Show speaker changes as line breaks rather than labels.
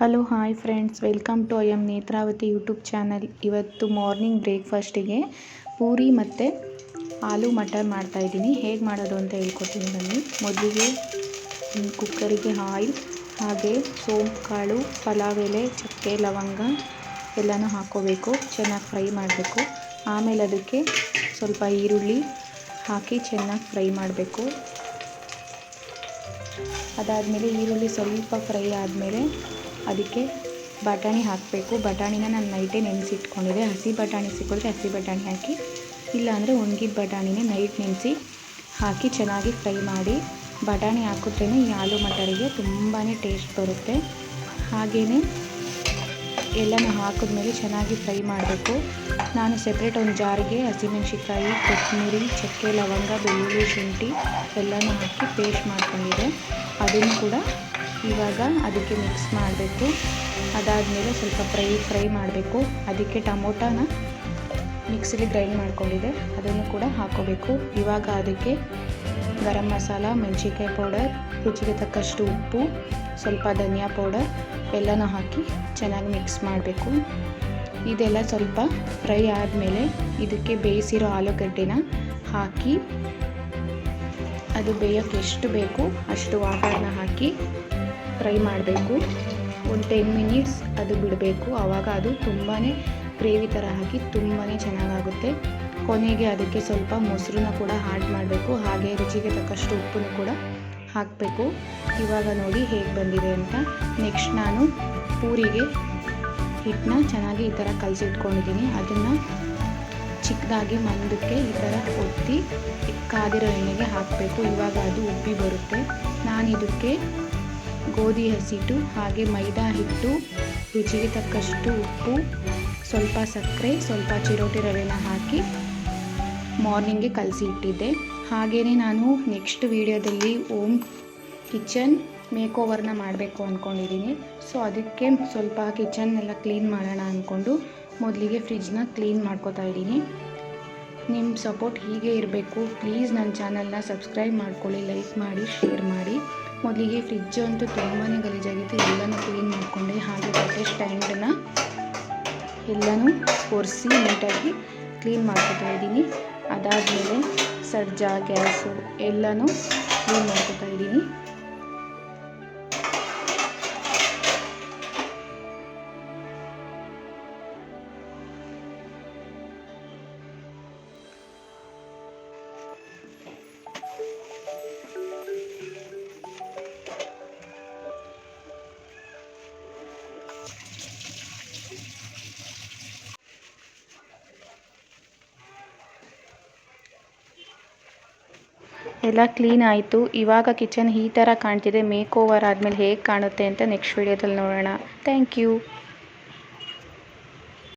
Hello hi friends, welcome to I am Netravati YouTube channel. ಇವತ್ತು morning ಬ್ರೇಕ್ಫಾಸ್ಟಿಗೆ ಪೂರಿ ಮತ್ತು ಆಲೂ ಮಟರ್ ಮಾಡ್ತಾಯಿದ್ದೀನಿ. ಹೇಗೆ ಮಾಡೋದು ಅಂತ ಹೇಳ್ಕೊಡ್ತೀನಿ ಬನ್ನಿ. ಮೊದಲಿಗೆ ಕುಕ್ಕರಿಗೆ ಆಯಿಲ್ ಹಾಗೆ ಸೋಂಪು ಕಾಳು, ಪಲಾವ್ ಎಲೆ, ಚಕ್ಕೆ, ಲವಂಗ ಎಲ್ಲನೂ ಹಾಕ್ಕೋಬೇಕು. ಚೆನ್ನಾಗಿ ಫ್ರೈ ಮಾಡಬೇಕು. ಆಮೇಲೆ ಅದಕ್ಕೆ ಸ್ವಲ್ಪ ಈರುಳ್ಳಿ ಹಾಕಿ ಚೆನ್ನಾಗಿ ಫ್ರೈ ಮಾಡಬೇಕು. ಅದಾದಮೇಲೆ ಈರುಳ್ಳಿ ಸ್ವಲ್ಪ ಫ್ರೈ ಆದಮೇಲೆ ಅದಕ್ಕೆ ಬಟಾಣಿ ಹಾಕಬೇಕು. ಬಟಾಣಿನ ನಾನು ನೈಟೇ ನೆನೆಸಿಟ್ಕೊಂಡಿದ್ದೆ. ಹಸಿ ಬಟಾಣಿ ಸಿಕ್ಕಿದ್ರೆ ಹಸಿ ಬಟಾಣಿ ಹಾಕಿ, ಇಲ್ಲಾಂದರೆ ಒಣಗಿದ ಬಟಾಣಿನೇ ನೈಟ್ ನೆನೆಸಿ ಹಾಕಿ ಚೆನ್ನಾಗಿ ಫ್ರೈ ಮಾಡಿ. ಬಟಾಣಿ ಹಾಕಿದ್ರೇ ಈ ಆಲೂ ಮಟರಿಗೆ ತುಂಬಾ ಟೇಸ್ಟ್ ಬರುತ್ತೆ. ಹಾಗೆಯೇ ಎಲ್ಲನೂ ಹಾಕಿದ್ಮೇಲೆ ಚೆನ್ನಾಗಿ ಫ್ರೈ ಮಾಡಬೇಕು. ನಾನು ಸೆಪ್ರೇಟ್ ಒಂದು ಜಾರಿಗೆ ಹಸಿಮೆಣ್ಸಿಕಾಯಿ, ಕೊತ್ತಂಬರಿ, ಚಕ್ಕೆ, ಲವಂಗ, ಬೆಳ್ಳುಳ್ಳಿ, ಶುಂಠಿ ಎಲ್ಲನೂ ಹಾಕಿ ಪೇಸ್ಟ್ ಮಾಡ್ಕೊಂಡಿದ್ದೆ. ಅದನ್ನು ಕೂಡ ಇವಾಗ ಅದಕ್ಕೆ ಮಿಕ್ಸ್ ಮಾಡಬೇಕು. ಅದಾದಮೇಲೆ ಸ್ವಲ್ಪ ಫ್ರೈ ಮಾಡಬೇಕು. ಅದಕ್ಕೆ ಟೊಮೊಟೊನ ಮಿಕ್ಸಿಲಿ ಗ್ರೈಂಡ್ ಮಾಡ್ಕೊಂಡಿದ್ದೆ, ಅದನ್ನು ಕೂಡ ಹಾಕ್ಕೋಬೇಕು. ಇವಾಗ ಅದಕ್ಕೆ ಗರಂ ಮಸಾಲ, ಮೆಣಸಿನ್ಕಾಯಿ ಪೌಡರ್, ರುಚಿಗೆ ತಕ್ಕಷ್ಟು ಉಪ್ಪು, ಸ್ವಲ್ಪ ಧನಿಯಾ ಪೌಡರ್ ಎಲ್ಲನೂ ಹಾಕಿ ಚೆನ್ನಾಗಿ ಮಿಕ್ಸ್ ಮಾಡಬೇಕು. ಇದೆಲ್ಲ ಸ್ವಲ್ಪ ಫ್ರೈ ಆದಮೇಲೆ ಇದಕ್ಕೆ ಬೇಯಿಸಿರೋ ಆಲೂಗಡ್ಡೆನ ಹಾಕಿ ಅದು ಬೇಯೋಕ್ಕೆ ಎಷ್ಟು ಬೇಕು ಅಷ್ಟು ವಾಟರ್ನ ಹಾಕಿ ಫ್ರೈ ಮಾಡಬೇಕು. ಒಂದು 10 ಮಿನಿಟ್ಸ್ ಅದು ಬಿಡಬೇಕು. ಆವಾಗ ಅದು ತುಂಬಾ ಗ್ರೇವಿ ಥರ ಹಾಕಿ ತುಂಬಾ ಚೆನ್ನಾಗಾಗುತ್ತೆ. ಕೊನೆಗೆ ಅದಕ್ಕೆ ಸ್ವಲ್ಪ ಮೊಸರನ್ನ ಕೂಡ ಆ್ಯಡ್ ಮಾಡಬೇಕು. ಹಾಗೆ ರುಚಿಗೆ ತಕ್ಕಷ್ಟು ಉಪ್ಪನ್ನು ಕೂಡ ಹಾಕಬೇಕು. ಇವಾಗ ನೋಡಿ ಹೇಗೆ ಬಂದಿದೆ ಅಂತ. ನೆಕ್ಸ್ಟ್ ನಾನು ಪೂರಿಗೆ ಹಿಟ್ಟನ್ನ ಚೆನ್ನಾಗಿ ಈ ಥರ ಕಲಸಿಟ್ಕೊಂಡಿದ್ದೀನಿ. ಅದನ್ನು ಚಿಕ್ಕದಾಗಿ ಮಂದಕ್ಕೆ ಈ ಥರ ಒತ್ತಿ ಕಾದಿರೋ ಎಣ್ಣೆಗೆ ಹಾಕಬೇಕು. ಇವಾಗ ಅದು ಉಬ್ಬಿ ಬರುತ್ತೆ. ನಾನು ಇದಕ್ಕೆ ಗೋಧಿ ಹಸಿಟ್ಟು ಹಾಗೆ ಮೈದಾ ಹಿಟ್ಟು, ರುಚಿಗೆ ತಕ್ಕಷ್ಟು ಉಪ್ಪು, ಸ್ವಲ್ಪ ಸಕ್ಕರೆ, ಸ್ವಲ್ಪ ಚಿರೋಟಿ ರವೆನ ಹಾಕಿ ಮಾರ್ನಿಂಗ್ಗೆ ಕಲಸಿ ಇಟ್ಟಿದ್ದೆ. ಹಾಗೆಯೇ ನಾನು ನೆಕ್ಸ್ಟ್ ವೀಡಿಯೋದಲ್ಲಿ ಓಮ್ ಕಿಚನ್ ಮೇಕ್ ಓವರ್ನ ಮಾಡಬೇಕು ಅಂದ್ಕೊಂಡಿದ್ದೀನಿ. ಸೊ ಅದಕ್ಕೆ ಸ್ವಲ್ಪ ಕಿಚನ್ನೆಲ್ಲ ಕ್ಲೀನ್ ಮಾಡೋಣ ಅಂದ್ಕೊಂಡು ಮೊದಲಿಗೆ ಫ್ರಿಡ್ಜ್ನ ಕ್ಲೀನ್ ಮಾಡ್ಕೋತಾ ಇದ್ದೀನಿ. ನಿಮ್ಮ ಸಪೋರ್ಟ್ ಹೀಗೆ ಇರಬೇಕು. ಪ್ಲೀಸ್ ನನ್ನ ಚಾನಲ್ನ ಸಬ್ಸ್ಕ್ರೈಬ್ ಮಾಡ್ಕೊಳ್ಳಿ, ಲೈಕ್ ಮಾಡಿ, ಶೇರ್ ಮಾಡಿ. ಮೊದಲಿಗೆ ಫ್ರಿಡ್ಜ್ ಅಂತೂ ತುಂಬಾ ಗಲೀಜಾಗಿತ್ತು. ಎಲ್ಲನೂ ಕ್ಲೀನ್ ಮಾಡಿಕೊಂಡೆ. ಹಾಗೆ ಬಟ್ಟೆ ಸ್ಟ್ಯಾಂಡನ್ನ ಎಲ್ಲನೂ ಒರೆಸಿ ನೀಟಾಗಿ ಕ್ಲೀನ್ ಮಾಡ್ಕೋತಾ ಇದ್ದೀನಿ. ಅದಾದಮೇಲೆ ಸಜ್ಜ, ಗ್ಯಾಸು ಎಲ್ಲನೂ ಕ್ಲೀನ್ ಮಾಡ್ಕೋತಾ ಇದ್ದೀನಿ. ಎಲ್ಲ ಕ್ಲೀನ್ ಆಯಿತು. ಇವಾಗ ಕಿಚನ್ ಈ ಥರ ಕಾಣ್ತಿದೆ. ಮೇಕ್ ಓವರ್ ಆದಮೇಲೆ ಹೇಗೆ ಕಾಣುತ್ತೆ ಅಂತ ನೆಕ್ಸ್ಟ್ ವೀಡಿಯೋದಲ್ಲಿ ನೋಡೋಣ. Thank you.